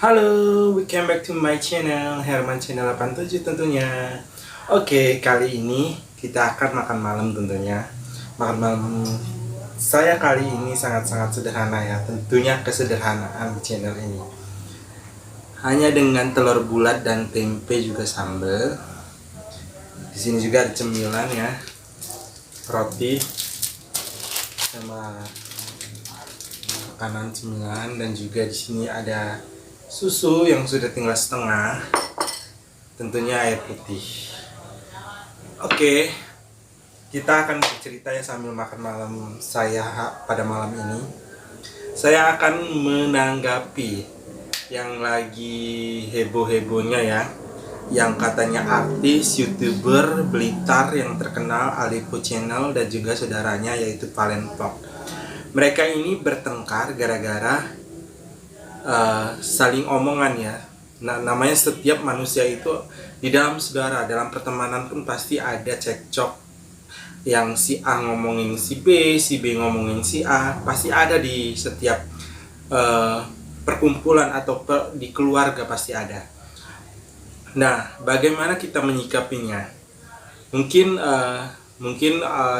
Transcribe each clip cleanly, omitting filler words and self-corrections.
Halo, welcome back to my channel, Herman Channel 87 tentunya. Oke, kali ini kita akan makan malam tentunya. Makan malam saya kali ini sangat-sangat sederhana ya, tentunya kesederhanaan di channel ini. Hanya dengan telur bulat dan tempe juga sambal. Di sini juga ada cemilan ya, roti sama makanan cemilan, dan juga di sini ada susu yang sudah tinggal setengah, tentunya air putih. Oke, kita akan bercerita ya sambil makan malam saya pada malam ini. Saya akan menanggapi yang lagi heboh-hebohnya ya, yang katanya artis youtuber Blitar yang terkenal Aldipo Channel dan juga saudaranya yaitu Valen Vlog. Mereka ini bertengkar gara-gara saling omongan ya. Nah, namanya setiap manusia itu di dalam saudara, dalam pertemanan pun pasti ada cekcok, yang si A ngomongin si B ngomongin si A, pasti ada di setiap perkumpulan atau di keluarga pasti ada. Nah, bagaimana kita menyikapinya? Mungkin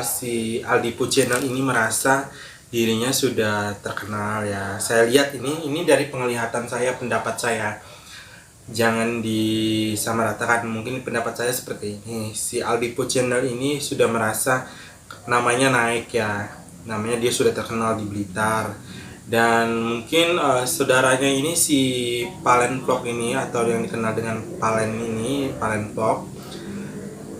si Aldipo Channel ini merasa dirinya sudah terkenal ya. Saya lihat ini dari penglihatan saya, pendapat saya. Jangan disamaratakan, mungkin pendapat saya seperti ini. Si Aldipo Channel ini sudah merasa namanya naik ya. Namanya dia sudah terkenal di Blitar. Dan mungkin saudaranya ini si Valen Vlog ini, atau yang dikenal dengan Valen ini, Valen Vlog.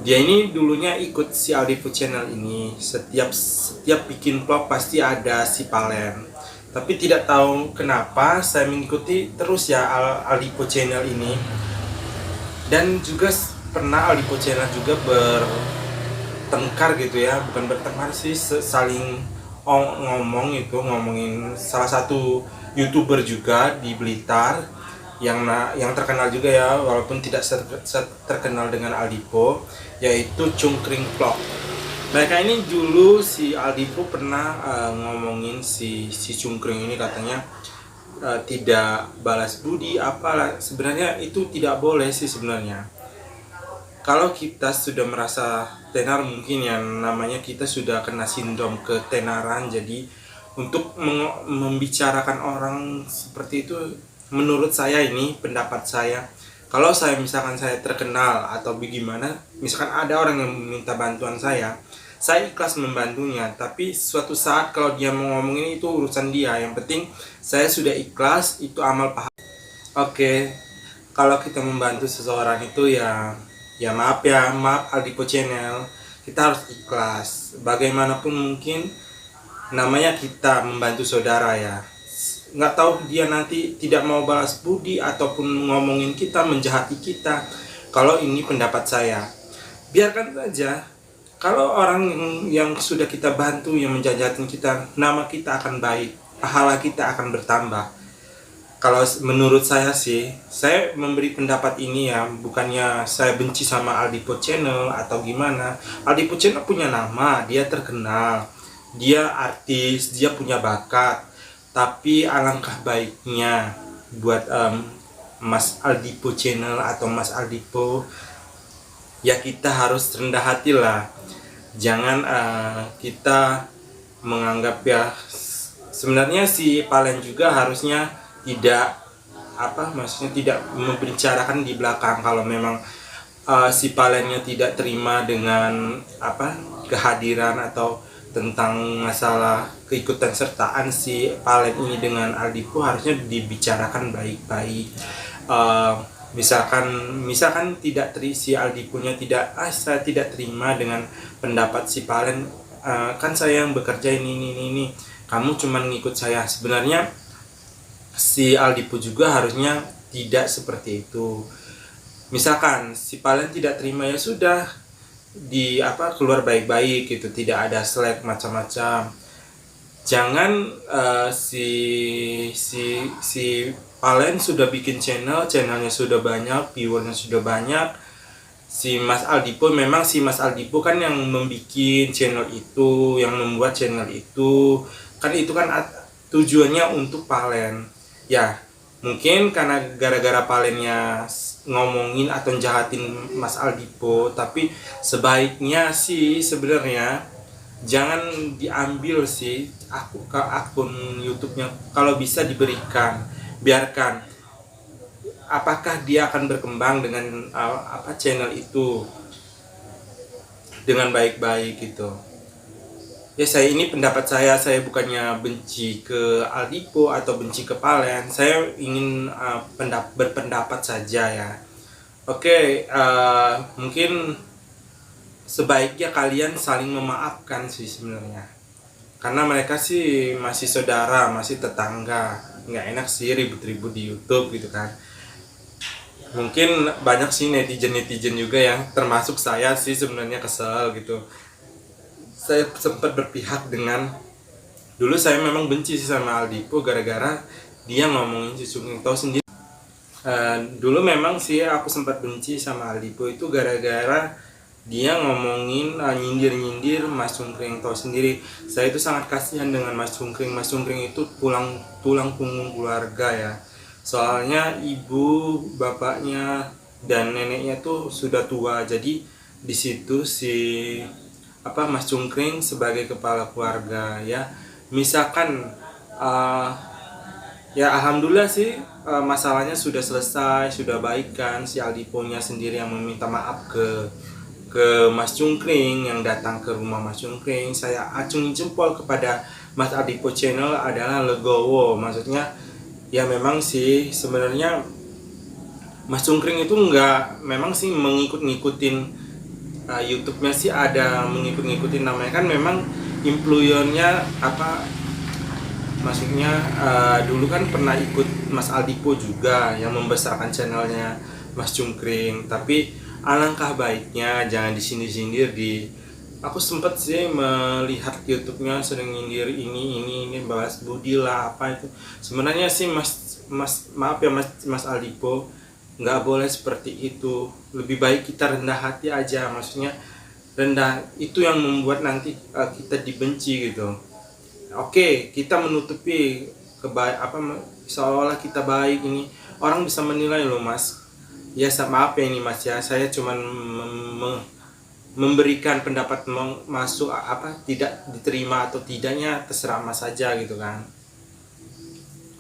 Dia ini dulunya ikut si Aldipo Channel ini. Setiap bikin vlog pasti ada si Valen. Tapi tidak tahu kenapa saya mengikuti terus ya Aldipo Channel ini. Dan juga pernah Aldipo Channel juga bertengkar gitu ya, bukan bertengkar sih, saling ngomongin salah satu YouTuber juga di Blitar yang terkenal juga ya, walaupun tidak terkenal dengan Aldipo, yaitu Cungkring Vlog. Mereka ini dulu si Aldipo pernah ngomongin si Cungkring ini, katanya tidak balas budi apalah. Sebenarnya itu tidak boleh sih sebenarnya. Kalau kita sudah merasa tenar, mungkin yang namanya kita sudah kena sindrom ketenaran, jadi untuk membicarakan orang seperti itu, menurut saya, ini pendapat saya, kalau misalkan saya terkenal atau bagaimana, misalkan ada orang yang meminta bantuan saya ikhlas membantunya. Tapi suatu saat kalau dia mau ngomongin, itu urusan dia, yang penting saya sudah ikhlas, itu amal pahala. Oke, kalau kita membantu seseorang itu ya maaf Aldipo Channel, kita harus ikhlas. Bagaimanapun mungkin namanya kita membantu saudara ya. Nggak tahu dia nanti tidak mau balas budi ataupun ngomongin kita, menjahati kita. Kalau ini pendapat saya, biarkan saja. Kalau orang yang sudah kita bantu, yang menjahatin kita, nama kita akan baik, pahala kita akan bertambah. Kalau menurut saya sih, saya memberi pendapat ini ya, bukannya saya benci sama Aldipo Channel atau gimana. Aldipo Channel punya nama, dia terkenal, dia artis, dia punya bakat. Tapi alangkah baiknya buat Mas Aldipo Channel atau Mas Aldipo, ya kita harus rendah hati lah. Jangan kita menganggap ya, sebenarnya si Valen juga harusnya maksudnya tidak membicarakan di belakang. Kalau memang si Valennya tidak terima dengan kehadiran atau tentang masalah keikutan sertaan si Valen ini dengan Aldipo, harusnya dibicarakan baik-baik. Misalkan si Aldipunya saya tidak terima dengan pendapat si Valen, kan saya yang bekerja ini, kamu cuma ngikut saya. Sebenarnya si Aldipo juga harusnya tidak seperti itu. Misalkan si Valen tidak terima, ya sudah, keluar baik-baik gitu, tidak ada selek macam-macam. Jangan si Valen sudah bikin channelnya sudah banyak, viewernya sudah banyak. Si Mas Aldipo kan yang membuat channel itu, yang membuat channel itu kan, tujuannya untuk Valen ya. Mungkin karena gara-gara Palennya ngomongin atau jahatin Mas Aldipo, tapi sebaiknya sih sebenarnya jangan diambil sih akun YouTube-nya, kalau bisa diberikan, biarkan. Apakah dia akan berkembang dengan channel itu dengan baik-baik gitu. Ya ini pendapat saya bukannya benci ke Aldipo atau benci ke Palen, saya ingin berpendapat saja ya. Oke, mungkin sebaiknya kalian saling memaafkan sih sebenarnya, karena mereka sih masih saudara, masih tetangga, nggak enak sih ribut-ribut di YouTube gitu kan. Mungkin banyak sih netizen juga yang termasuk saya sih sebenarnya kesel gitu. Saya sempat berpihak dengan, dulu saya memang benci sih sama Aldipo gara-gara dia ngomongin si Sungking tahu sendiri. Dulu memang sih aku sempat benci sama Aldipo itu gara-gara dia ngomongin nyindir-nyindir Mas Cungkring tahu sendiri. Saya itu sangat kasihan dengan Mas Cungkring. Mas Cungkring itu tulang punggung keluarga ya. Soalnya ibu, bapaknya dan neneknya tuh sudah tua. Jadi di situ si Mas Cungkring sebagai kepala keluarga ya. Misalkan ya alhamdulillah sih masalahnya sudah selesai, sudah baikan. Si Aldipo-nya sendiri yang meminta maaf ke Mas Cungkring, yang datang ke rumah Mas Cungkring. Saya acungi jempol kepada Mas Aldipo channel adalah legowo. Maksudnya ya memang sih sebenarnya Mas Cungkring itu memang sih ngikutin YouTube-nya sih ada ngikutin, namanya kan memang influencernya maksudnya dulu kan pernah ikut Mas Aldipo juga yang membesarkan channelnya Mas Cungkring. Tapi alangkah baiknya jangan disindir-sindir aku sempat sih melihat YouTube-nya sering nyindir ini bahas budi lah apa itu. Sebenarnya sih maaf ya Mas Aldipo, nggak boleh seperti itu. Lebih baik kita rendah hati aja, maksudnya rendah itu yang membuat nanti kita dibenci gitu. Oke, kita menutupi seolah kita baik, ini orang bisa menilai loh Mas. Ya maaf ya ini Mas ya, saya cuman memberikan pendapat masuk tidak diterima atau tidaknya terserah Mas saja gitu kan.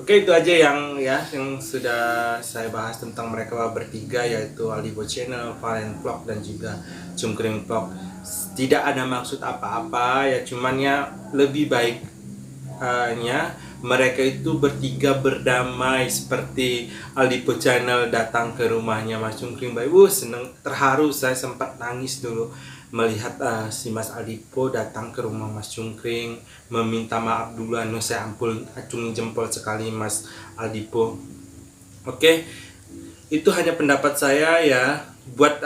Oke, itu aja yang sudah saya bahas tentang mereka bertiga, yaitu Aldipo Channel, Palen Vlog dan juga Cungkring Vlog. Tidak ada maksud apa-apa ya, cuman ya lebih baiknya mereka itu bertiga berdamai, seperti Aldipo Channel datang ke rumahnya Mas Cungkring. Seneng, terharu, saya sempat nangis dulu melihat si Mas Aldipo datang ke rumah Mas Cungkring meminta maaf duluan. Saya ampun, acungi jempol sekali Mas Aldipo. Oke, itu hanya pendapat saya ya buat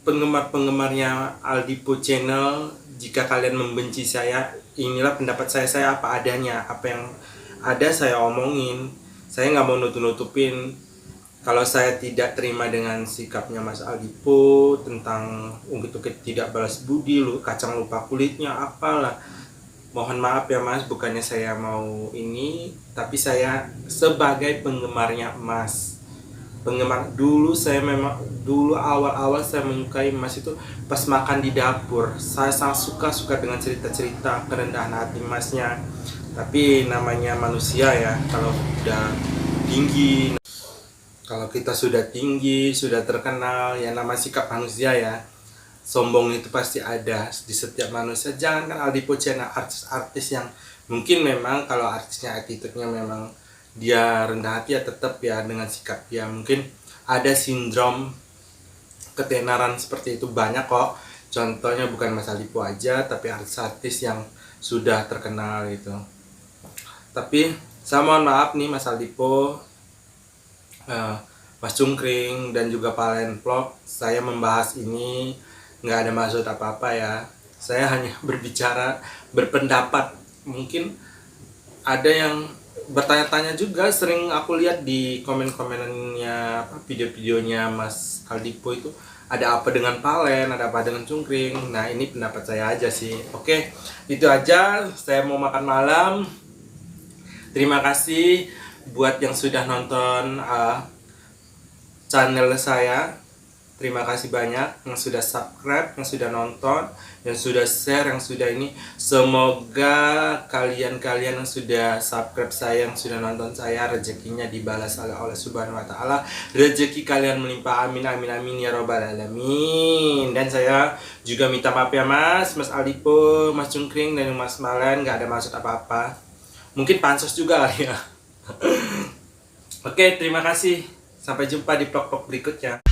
penggemar-penggemarnya Aldipo Channel. Jika kalian membenci saya, inilah pendapat saya apa adanya, apa yang ada saya omongin. Saya nggak mau nutupin kalau saya tidak terima dengan sikapnya Mas Aldipo tentang ungkit-ungkit tidak balas budi, kacang lupa kulitnya apalah. Mohon maaf ya Mas, bukannya saya mau ini, tapi saya sebagai penggemarnya Mas, penggemar dulu awal-awal saya menyukai Mas itu pas makan di dapur. Saya sangat suka dengan cerita-cerita kerendahan hati Masnya. Tapi namanya manusia ya, kalau kita sudah tinggi, sudah terkenal, ya nama sikap manusia ya, sombong itu pasti ada di setiap manusia. Jangan kan Aldipo Channel, artis-artis yang mungkin memang kalau artisnya attitude-nya memang dia rendah hati ya, tetap ya dengan sikap ya, mungkin ada sindrom ketenaran seperti itu banyak kok. Contohnya bukan Mas Aldipo aja, tapi artis-artis yang sudah terkenal gitu. Tapi saya mohon maaf nih Mas Aldipo, Mas Cungkring dan juga Palen Vlog, saya membahas ini nggak ada maksud apa-apa ya. Saya hanya berpendapat. Mungkin ada yang bertanya-tanya juga, sering aku lihat di komen-komenannya video-videonya Mas Aldipo itu, ada apa dengan Palen, ada apa dengan Cungkring. Nah ini pendapat saya aja sih. Oke, itu aja, saya mau makan malam. Terima kasih buat yang sudah nonton channel saya, terima kasih banyak yang sudah subscribe, yang sudah nonton, yang sudah share, yang sudah ini. Semoga kalian-kalian yang sudah subscribe saya, yang sudah nonton saya, rezekinya dibalas oleh Allah Subhanahu wa taala. Rezeki kalian melimpah, amin amin amin ya robbal alamin. Dan saya juga minta maaf ya Mas Aldipo, Mas Cungkring dan Mas Malen, nggak ada maksud apa-apa. Mungkin pansos juga ya. Oke, terima kasih. Sampai jumpa di vlog-vlog berikutnya.